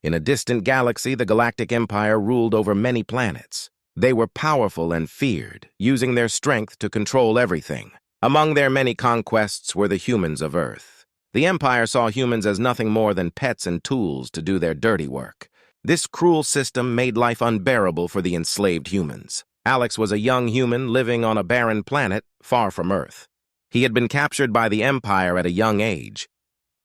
In a distant galaxy, the Galactic Empire ruled over many planets. They were powerful and feared, using their strength to control everything. Among their many conquests were the humans of Earth. The Empire saw humans as nothing more than pets and tools to do their dirty work. This cruel system made life unbearable for the enslaved humans. Alex was a young human living on a barren planet far from Earth. He had been captured by the Empire at a young age.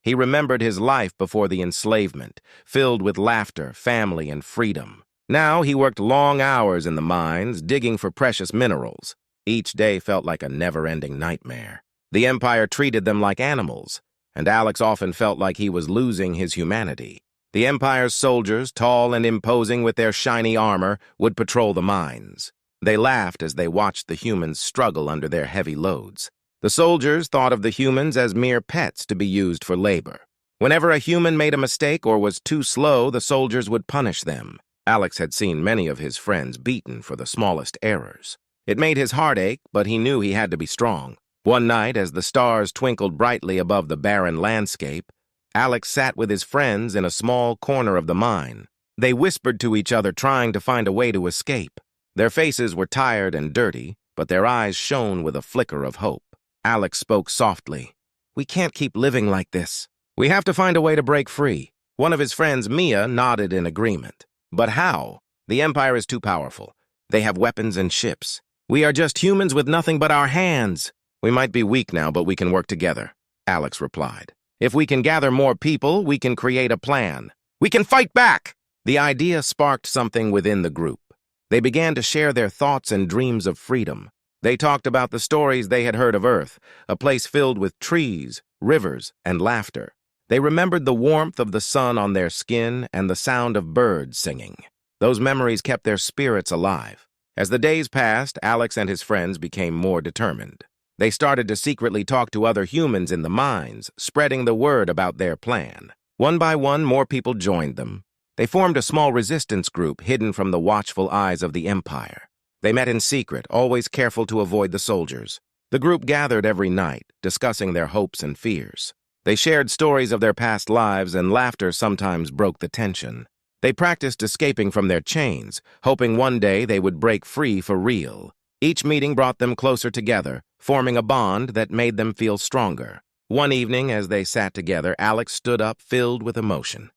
He remembered his life before the enslavement, filled with laughter, family, and freedom. Now he worked long hours in the mines, digging for precious minerals. Each day felt like a never-ending nightmare. The Empire treated them like animals, and Alex often felt like he was losing his humanity. The Empire's soldiers, tall and imposing with their shiny armor, would patrol the mines. They laughed as they watched the humans struggle under their heavy loads. The soldiers thought of the humans as mere pets to be used for labor. Whenever a human made a mistake or was too slow, the soldiers would punish them. Alex had seen many of his friends beaten for the smallest errors. It made his heart ache, but he knew he had to be strong. One night, as the stars twinkled brightly above the barren landscape, Alex sat with his friends in a small corner of the mine. They whispered to each other, trying to find a way to escape. Their faces were tired and dirty, but their eyes shone with a flicker of hope. Alex spoke softly. "We can't keep living like this. We have to find a way to break free." One of his friends, Mia, nodded in agreement. "But how? The Empire is too powerful. They have weapons and ships. We are just humans with nothing but our hands." "We might be weak now, but we can work together," Alex replied. "If we can gather more people, we can create a plan. We can fight back!" The idea sparked something within the group. They began to share their thoughts and dreams of freedom. They talked about the stories they had heard of Earth, a place filled with trees, rivers, and laughter. They remembered the warmth of the sun on their skin and the sound of birds singing. Those memories kept their spirits alive. As the days passed, Alex and his friends became more determined. They started to secretly talk to other humans in the mines, spreading the word about their plan. One by one, more people joined them. They formed a small resistance group hidden from the watchful eyes of the Empire. They met in secret, always careful to avoid the soldiers. The group gathered every night, discussing their hopes and fears. They shared stories of their past lives, and laughter sometimes broke the tension. They practiced escaping from their chains, hoping one day they would break free for real. Each meeting brought them closer together, forming a bond that made them feel stronger. One evening, as they sat together, Alex stood up, filled with emotion.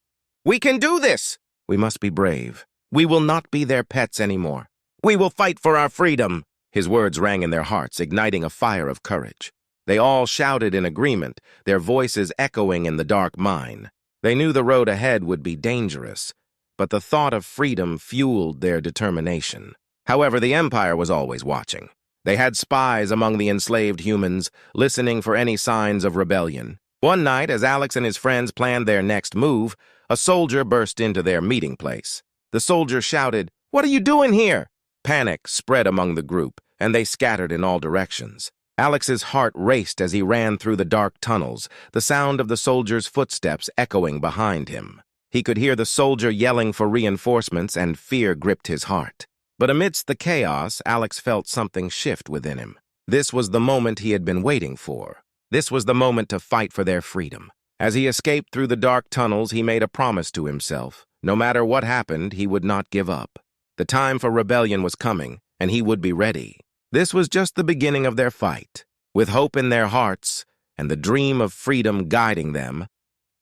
"We can do this! We must be brave. We will not be their pets anymore. We will fight for our freedom." His words rang in their hearts, igniting a fire of courage. They all shouted in agreement, their voices echoing in the dark mine. They knew the road ahead would be dangerous, but the thought of freedom fueled their determination. However, the Empire was always watching. They had spies among the enslaved humans, listening for any signs of rebellion. One night, as Alex and his friends planned their next move, a soldier burst into their meeting place. The soldier shouted, "What are you doing here?" Panic spread among the group, and they scattered in all directions. Alex's heart raced as he ran through the dark tunnels, the sound of the soldier's footsteps echoing behind him. He could hear the soldier yelling for reinforcements, and fear gripped his heart. But amidst the chaos, Alex felt something shift within him. This was the moment he had been waiting for. This was the moment to fight for their freedom. As he escaped through the dark tunnels, he made a promise to himself. No matter what happened, he would not give up. The time for rebellion was coming, and he would be ready. This was just the beginning of their fight. With hope in their hearts and the dream of freedom guiding them,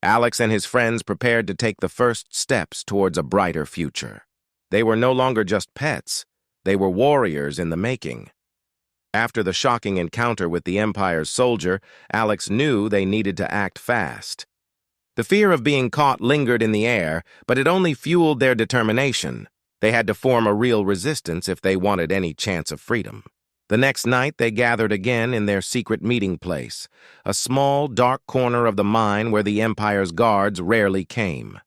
Alex and his friends prepared to take the first steps towards a brighter future. They were no longer just pets. They were warriors in the making. After the shocking encounter with the Empire's soldier, Alex knew they needed to act fast. The fear of being caught lingered in the air, but it only fueled their determination. They had to form a real resistance if they wanted any chance of freedom. The next night, they gathered again in their secret meeting place, a small, dark corner of the mine where the Empire's guards rarely came.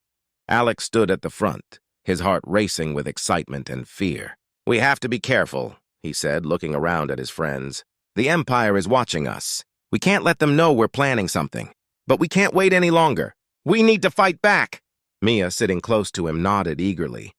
Alex stood at the front, his heart racing with excitement and fear. "We have to be careful," he said, looking around at his friends. "The Empire is watching us. We can't let them know we're planning something. But we can't wait any longer. We need to fight back." Mia, sitting close to him, nodded eagerly.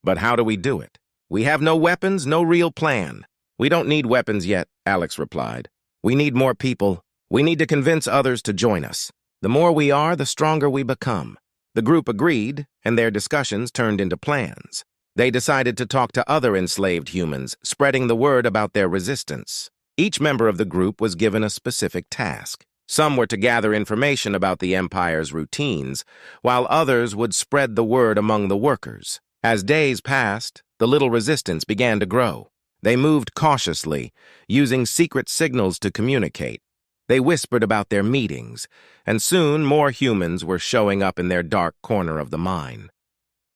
"But how do we do it? We have no weapons, no real plan." "We don't need weapons yet," Alex replied. "We need more people. We need to convince others to join us. The more we are, the stronger we become. The group agreed, and their discussions turned into plans. They decided to talk to other enslaved humans, spreading the word about their resistance. Each member of the group was given a specific task. Some were to gather information about the Empire's routines, while others would spread the word among the workers. As days passed, the little resistance began to grow. They moved cautiously, using secret signals to communicate. They whispered about their meetings, and soon more humans were showing up in their dark corner of the mine.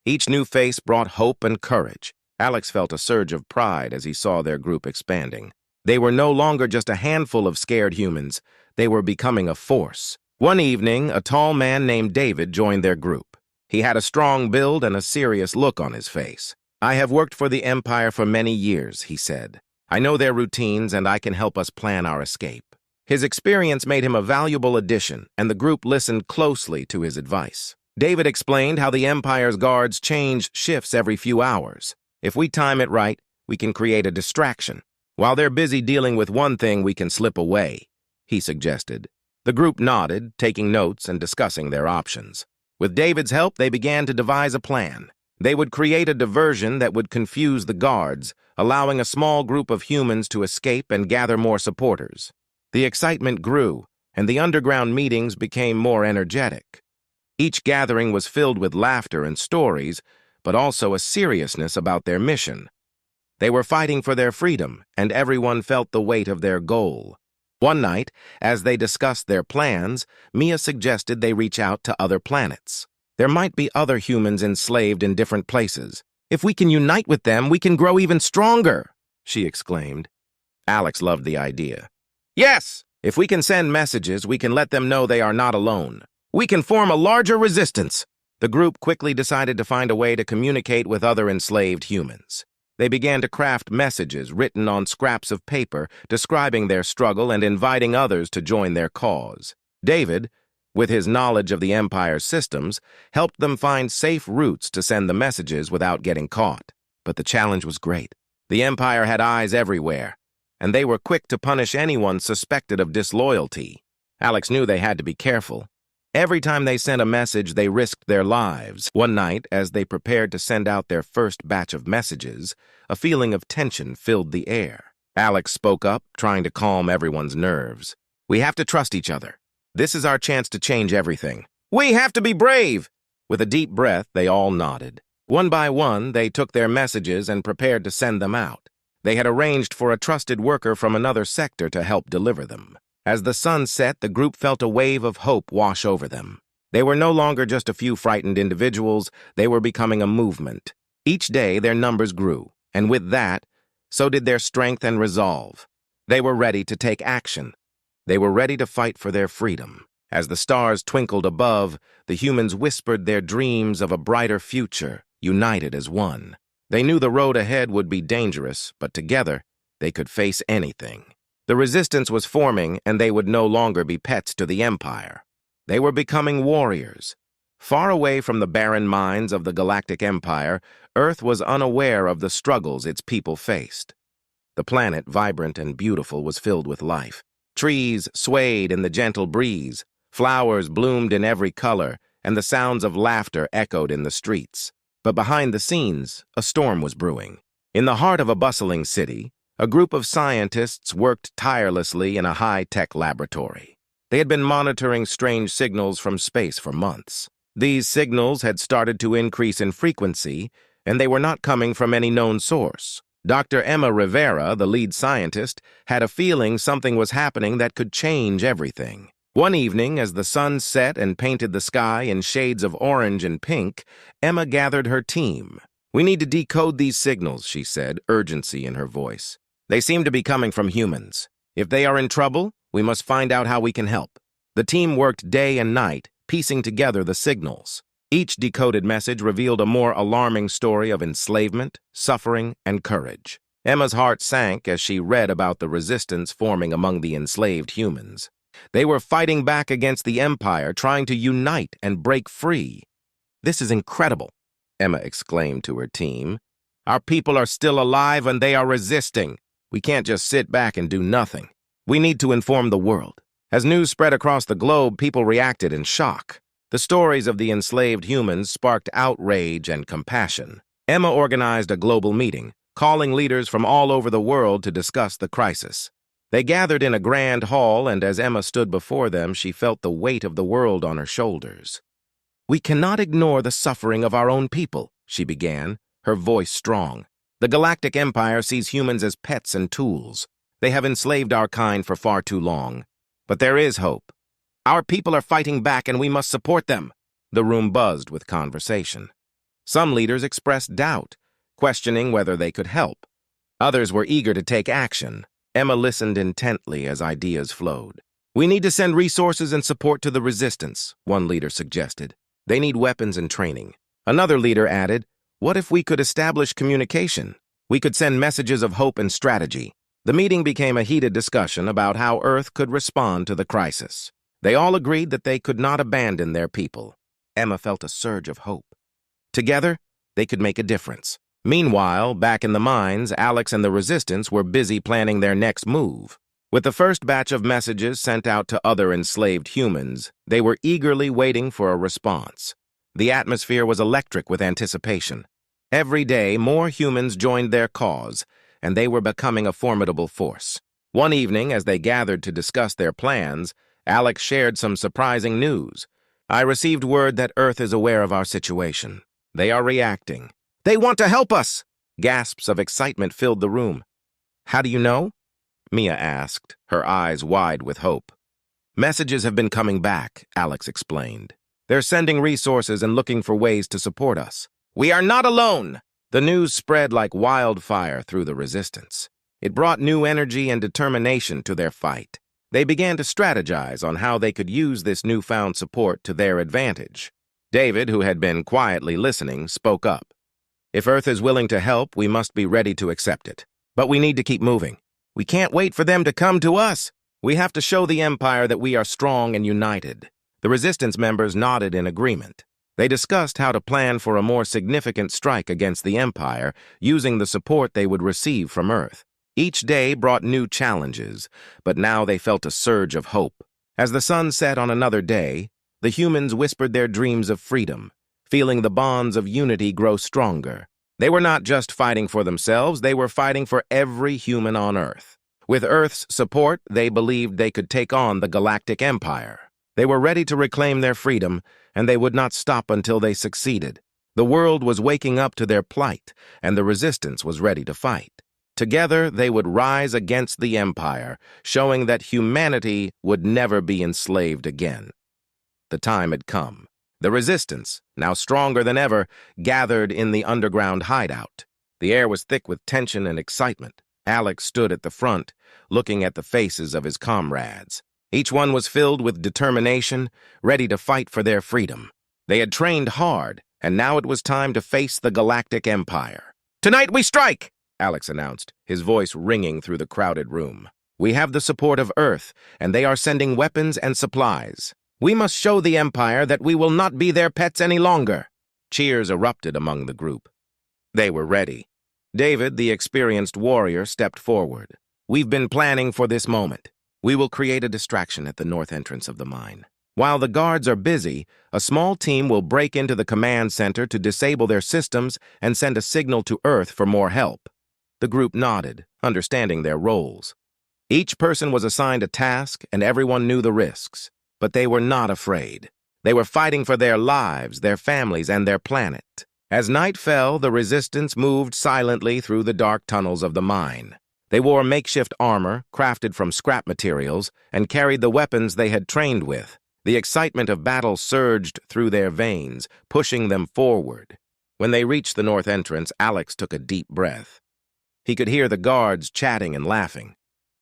Each new face brought hope and courage. Alex felt a surge of pride as he saw their group expanding. They were no longer just a handful of scared humans. They were becoming a force. One evening, a tall man named David joined their group. He had a strong build and a serious look on his face. "I have worked for the Empire for many years," he said. "I know their routines and I can help us plan our escape." His experience made him a valuable addition, and the group listened closely to his advice. David explained how the Empire's guards change shifts every few hours. If we time it right, we can create a distraction. While they're busy dealing with one thing, we can slip away, he suggested. The group nodded, taking notes and discussing their options. With David's help, they began to devise a plan. They would create a diversion that would confuse the guards, allowing a small group of humans to escape and gather more supporters. The excitement grew, and the underground meetings became more energetic. Each gathering was filled with laughter and stories, but also a seriousness about their mission. They were fighting for their freedom, and everyone felt the weight of their goal. One night, as they discussed their plans, Mia suggested they reach out to other planets. There might be other humans enslaved in different places. "If we can unite with them, we can grow even stronger," she exclaimed. Alex loved the idea. "Yes! If we can send messages, we can let them know they are not alone. We can form a larger resistance." The group quickly decided to find a way to communicate with other enslaved humans. They began to craft messages written on scraps of paper, describing their struggle and inviting others to join their cause. David, with his knowledge of the Empire's systems, helped them find safe routes to send the messages without getting caught. But the challenge was great. The Empire had eyes everywhere, and they were quick to punish anyone suspected of disloyalty. Alex knew they had to be careful. Every time they sent a message, they risked their lives. One night, as they prepared to send out their first batch of messages, a feeling of tension filled the air. Alex spoke up, trying to calm everyone's nerves. "We have to trust each other. This is our chance to change everything. We have to be brave!" With a deep breath, they all nodded. One by one, they took their messages and prepared to send them out. They had arranged for a trusted worker from another sector to help deliver them. As the sun set, the group felt a wave of hope wash over them. They were no longer just a few frightened individuals, they were becoming a movement. Each day, their numbers grew, and with that, so did their strength and resolve. They were ready to take action. They were ready to fight for their freedom. As the stars twinkled above, the humans whispered their dreams of a brighter future, united as one. They knew the road ahead would be dangerous, but together, they could face anything. The resistance was forming, and they would no longer be pets to the Empire. They were becoming warriors. Far away from the barren mines of the Galactic Empire, Earth was unaware of the struggles its people faced. The planet, vibrant and beautiful, was filled with life. Trees swayed in the gentle breeze, flowers bloomed in every color, and the sounds of laughter echoed in the streets. But behind the scenes, a storm was brewing. In the heart of a bustling city, a group of scientists worked tirelessly in a high-tech laboratory. They had been monitoring strange signals from space for months. These signals had started to increase in frequency, and they were not coming from any known source. Dr. Emma Rivera, the lead scientist, had a feeling something was happening that could change everything. One evening, as the sun set and painted the sky in shades of orange and pink, Emma gathered her team. "We need to decode these signals," she said, urgency in her voice. "They seem to be coming from humans. If they are in trouble, we must find out how we can help." The team worked day and night, piecing together the signals. Each decoded message revealed a more alarming story of enslavement, suffering, and courage. Emma's heart sank as she read about the resistance forming among the enslaved humans. They were fighting back against the Empire, trying to unite and break free. "This is incredible," Emma exclaimed to her team. "Our people are still alive and they are resisting. We can't just sit back and do nothing. We need to inform the world." As news spread across the globe, people reacted in shock. The stories of the enslaved humans sparked outrage and compassion. Emma organized a global meeting, calling leaders from all over the world to discuss the crisis. They gathered in a grand hall, and as Emma stood before them, she felt the weight of the world on her shoulders. "We cannot ignore the suffering of our own people," she began, her voice strong. "The Galactic Empire sees humans as pets and tools. They have enslaved our kind for far too long. But there is hope. Our people are fighting back, and we must support them." The room buzzed with conversation. Some leaders expressed doubt, questioning whether they could help. Others were eager to take action. Emma listened intently as ideas flowed. "We need to send resources and support to the resistance," one leader suggested. "They need weapons and training." Another leader added, "What if we could establish communication? We could send messages of hope and strategy." The meeting became a heated discussion about how Earth could respond to the crisis. They all agreed that they could not abandon their people. Emma felt a surge of hope. Together, they could make a difference. Meanwhile, back in the mines, Alex and the Resistance were busy planning their next move. With the first batch of messages sent out to other enslaved humans, they were eagerly waiting for a response. The atmosphere was electric with anticipation. Every day, more humans joined their cause, and they were becoming a formidable force. One evening, as they gathered to discuss their plans, Alex shared some surprising news. "I received word that Earth is aware of our situation. They are reacting." "They want to help us!" Gasps of excitement filled the room. "How do you know?" Mia asked, her eyes wide with hope. "Messages have been coming back," Alex explained. "They're sending resources and looking for ways to support us." "We are not alone!" The news spread like wildfire through the Resistance. It brought new energy and determination to their fight. They began to strategize on how they could use this newfound support to their advantage. David, who had been quietly listening, spoke up. "If Earth is willing to help, we must be ready to accept it. But we need to keep moving. We can't wait for them to come to us. We have to show the Empire that we are strong and united." The Resistance members nodded in agreement. They discussed how to plan for a more significant strike against the Empire, using the support they would receive from Earth. Each day brought new challenges, but now they felt a surge of hope. As the sun set on another day, the humans whispered their dreams of freedom, feeling the bonds of unity grow stronger. They were not just fighting for themselves, they were fighting for every human on Earth. With Earth's support, they believed they could take on the Galactic Empire. They were ready to reclaim their freedom, and they would not stop until they succeeded. The world was waking up to their plight, and the Resistance was ready to fight. Together, they would rise against the Empire, showing that humanity would never be enslaved again. The time had come. The Resistance, now stronger than ever, gathered in the underground hideout. The air was thick with tension and excitement. Alex stood at the front, looking at the faces of his comrades. Each one was filled with determination, ready to fight for their freedom. They had trained hard, and now it was time to face the Galactic Empire. "Tonight we strike!" Alex announced, his voice ringing through the crowded room. "We have the support of Earth, and they are sending weapons and supplies. We must show the Empire that we will not be their pets any longer." Cheers erupted among the group. They were ready. David, the experienced warrior, stepped forward. "We've been planning for this moment. We will create a distraction at the north entrance of the mine. While the guards are busy, a small team will break into the command center to disable their systems and send a signal to Earth for more help." The group nodded, understanding their roles. Each person was assigned a task, and everyone knew the risks. But they were not afraid. They were fighting for their lives, their families, and their planet. As night fell, the Resistance moved silently through the dark tunnels of the mine. They wore makeshift armor, crafted from scrap materials, and carried the weapons they had trained with. The excitement of battle surged through their veins, pushing them forward. When they reached the north entrance, Alex took a deep breath. He could hear the guards chatting and laughing.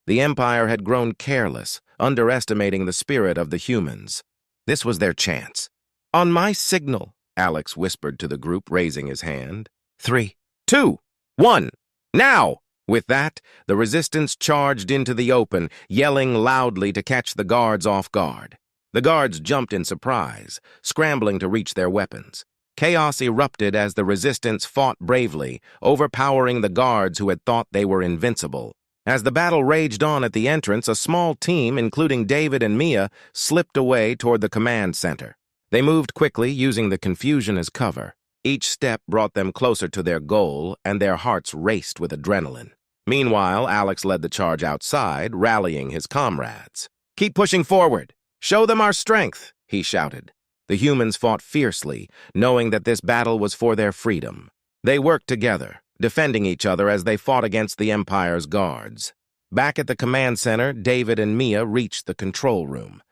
The Empire had grown careless, underestimating the spirit of the humans. This was their chance. "On my signal," Alex whispered to the group, raising his hand. 3, 2, 1, now! With that, the Resistance charged into the open, yelling loudly to catch the guards off guard. The guards jumped in surprise, scrambling to reach their weapons. Chaos erupted as the Resistance fought bravely, overpowering the guards who had thought they were invincible. As the battle raged on at the entrance, a small team, including David and Mia, slipped away toward the command center. They moved quickly, using the confusion as cover. Each step brought them closer to their goal, and their hearts raced with adrenaline. Meanwhile, Alex led the charge outside, rallying his comrades. "Keep pushing forward! Show them our strength!" he shouted. The humans fought fiercely, knowing that this battle was for their freedom. They worked together, defending each other as they fought against the Empire's guards. Back at the command center, David and Mia reached the control room.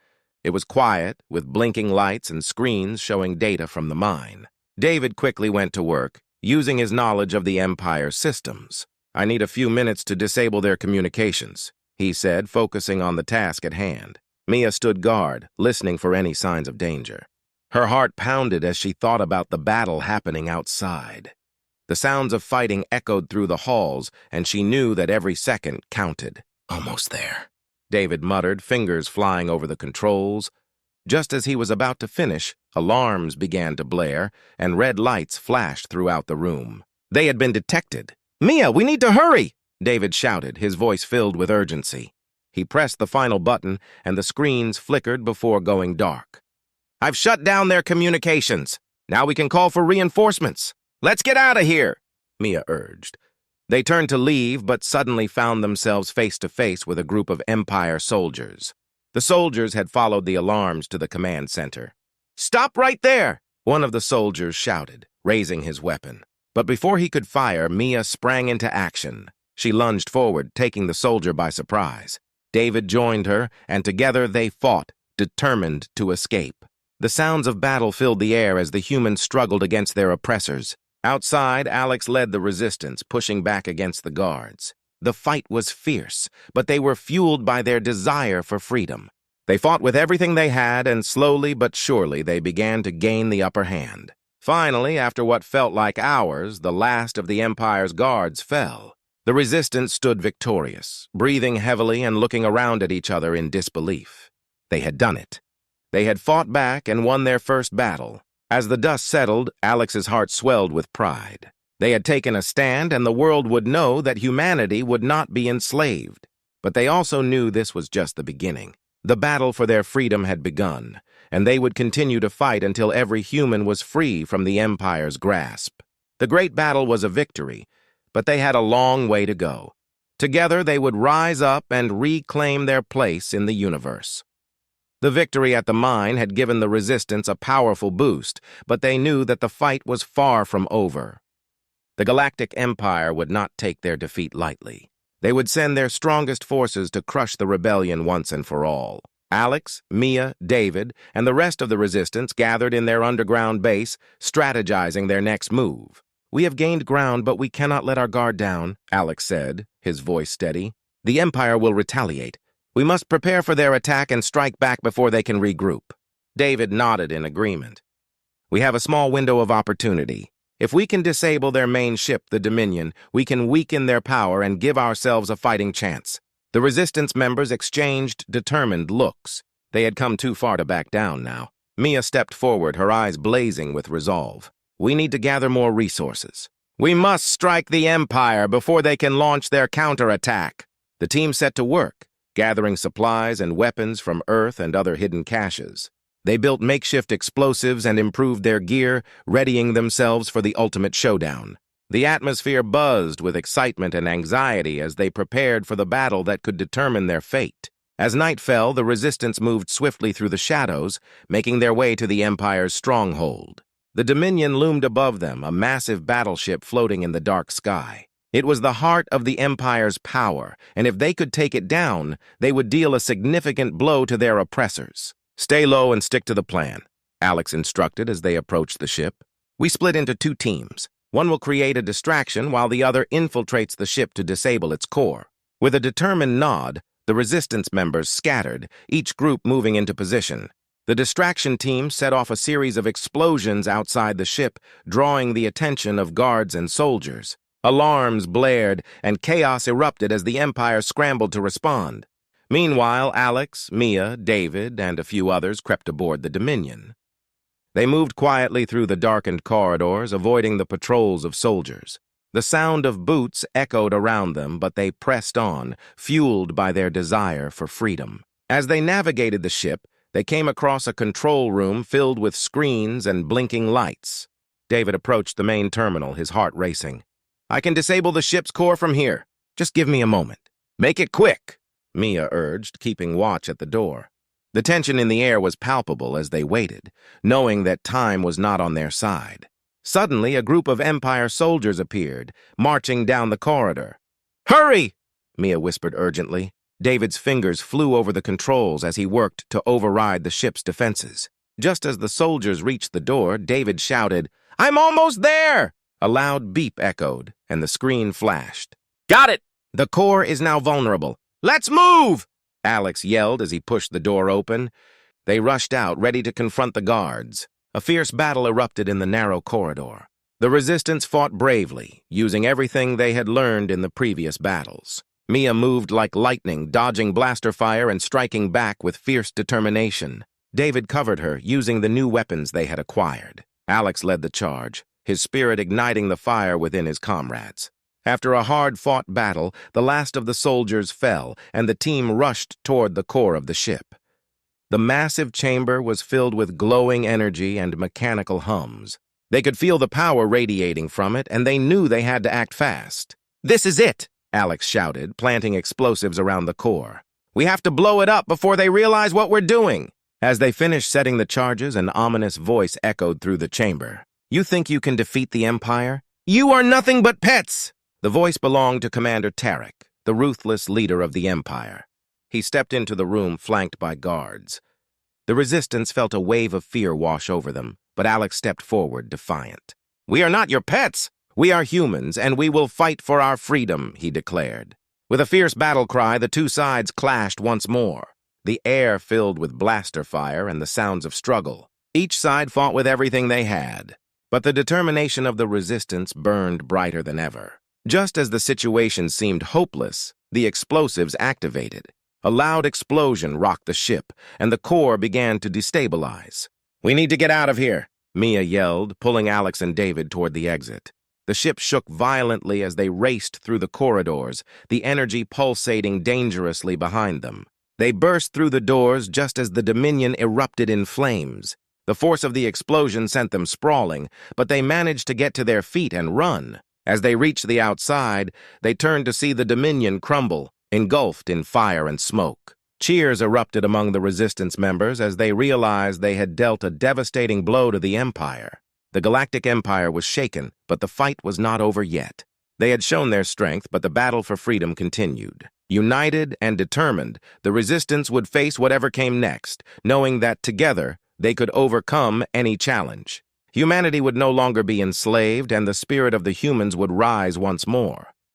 It was quiet, with blinking lights and screens showing data from the mine. David quickly went to work, using his knowledge of the Empire's systems. "I need a few minutes to disable their communications," he said, focusing on the task at hand. Mia stood guard, listening for any signs of danger. Her heart pounded as she thought about the battle happening outside. The sounds of fighting echoed through the halls, and she knew that every second counted. "Almost there," David muttered, fingers flying over the controls. Just as he was about to finish, alarms began to blare, and red lights flashed throughout the room. They had been detected. "Mia, we need to hurry!" David shouted, his voice filled with urgency. He pressed the final button, and the screens flickered before going dark. "I've shut down their communications. Now we can call for reinforcements. Let's get out of here," Mia urged. They turned to leave, but suddenly found themselves face to face with a group of Empire soldiers. The soldiers had followed the alarms to the command center. "Stop right there!" one of the soldiers shouted, raising his weapon. But before he could fire, Mia sprang into action. She lunged forward, taking the soldier by surprise. David joined her, and together they fought, determined to escape. The sounds of battle filled the air as the humans struggled against their oppressors. Outside, Alex led the resistance, pushing back against the guards. The fight was fierce, but they were fueled by their desire for freedom. They fought with everything they had, and slowly but surely they began to gain the upper hand. Finally, after what felt like hours, the last of the Empire's guards fell. The resistance stood victorious, breathing heavily and looking around at each other in disbelief. They had done it. They had fought back and won their first battle. As the dust settled, Alex's heart swelled with pride. They had taken a stand, and the world would know that humanity would not be enslaved. But they also knew this was just the beginning. The battle for their freedom had begun, and they would continue to fight until every human was free from the Empire's grasp. The great battle was a victory, but they had a long way to go. Together they would rise up and reclaim their place in the universe. The victory at the mine had given the resistance a powerful boost, but they knew that the fight was far from over. The Galactic Empire would not take their defeat lightly. They would send their strongest forces to crush the rebellion once and for all. Alex, Mia, David, and the rest of the resistance gathered in their underground base, strategizing their next move. "We have gained ground, but we cannot let our guard down," Alex said, his voice steady. "The Empire will retaliate. We must prepare for their attack and strike back before they can regroup." David nodded in agreement. "We have a small window of opportunity. If we can disable their main ship, the Dominion, we can weaken their power and give ourselves a fighting chance." The resistance members exchanged determined looks. They had come too far to back down now. Mia stepped forward, her eyes blazing with resolve. "We need to gather more resources. We must strike the Empire before they can launch their counterattack." The team set to work, gathering supplies and weapons from Earth and other hidden caches. They built makeshift explosives and improved their gear, readying themselves for the ultimate showdown. The atmosphere buzzed with excitement and anxiety as they prepared for the battle that could determine their fate. As night fell, the resistance moved swiftly through the shadows, making their way to the Empire's stronghold. The Dominion loomed above them, a massive battleship floating in the dark sky. It was the heart of the Empire's power, and if they could take it down, they would deal a significant blow to their oppressors. "Stay low and stick to the plan," Alex instructed as they approached the ship. "We split into two teams. One will create a distraction while the other infiltrates the ship to disable its core." With a determined nod, the resistance members scattered, each group moving into position. The distraction team set off a series of explosions outside the ship, drawing the attention of guards and soldiers. Alarms blared, and chaos erupted as the Empire scrambled to respond. Meanwhile, Alex, Mia, David, and a few others crept aboard the Dominion. They moved quietly through the darkened corridors, avoiding the patrols of soldiers. The sound of boots echoed around them, but they pressed on, fueled by their desire for freedom. As they navigated the ship, They came across a control room filled with screens and blinking lights. David approached the main terminal, his heart racing. "I can disable the ship's core from here. Just give me a moment." "Make it quick," Mia urged, keeping watch at the door. The tension in the air was palpable as they waited, knowing that time was not on their side. Suddenly, a group of Empire soldiers appeared, marching down the corridor. "Hurry!" Mia whispered urgently. David's fingers flew over the controls as he worked to override the ship's defenses. Just as the soldiers reached the door, David shouted, "I'm almost there!" A loud beep echoed, and the screen flashed. "Got it! The core is now vulnerable. Let's move!" Alex yelled as he pushed the door open. They rushed out, ready to confront the guards. A fierce battle erupted in the narrow corridor. The Resistance fought bravely, using everything they had learned in the previous battles. Mia moved like lightning, dodging blaster fire and striking back with fierce determination. David covered her, using the new weapons they had acquired. Alex led the charge, his spirit igniting the fire within his comrades. After a hard-fought battle, the last of the soldiers fell, and the team rushed toward the core of the ship. The massive chamber was filled with glowing energy and mechanical hums. They could feel the power radiating from it, and they knew they had to act fast. "This is it!" Alex shouted, planting explosives around the core. "We have to blow it up before they realize what we're doing." As they finished setting the charges, an ominous voice echoed through the chamber. "You think you can defeat the Empire? You are nothing but pets!" The voice belonged to Commander Tarek, the ruthless leader of the Empire. He stepped into the room flanked by guards. The Resistance felt a wave of fear wash over them, but Alex stepped forward, defiant. "We are not your pets! We are humans, and we will fight for our freedom," he declared. With a fierce battle cry, the two sides clashed once more. The air filled with blaster fire and the sounds of struggle. Each side fought with everything they had. But the determination of the Resistance burned brighter than ever. Just as the situation seemed hopeless, the explosives activated. A loud explosion rocked the ship, and the core began to destabilize. "We need to get out of here," Mia yelled, pulling Alex and David toward the exit. The ship shook violently as they raced through the corridors, the energy pulsating dangerously behind them. They burst through the doors just as the Dominion erupted in flames. The force of the explosion sent them sprawling, but they managed to get to their feet and run. As they reached the outside, they turned to see the Dominion crumble, engulfed in fire and smoke. Cheers erupted among the Resistance members as they realized they had dealt a devastating blow to the Empire. The Galactic Empire was shaken, but the fight was not over yet. They had shown their strength, but the battle for freedom continued. United and determined, the Resistance would face whatever came next, knowing that together they could overcome any challenge. Humanity would no longer be enslaved, and the spirit of the humans would rise once more.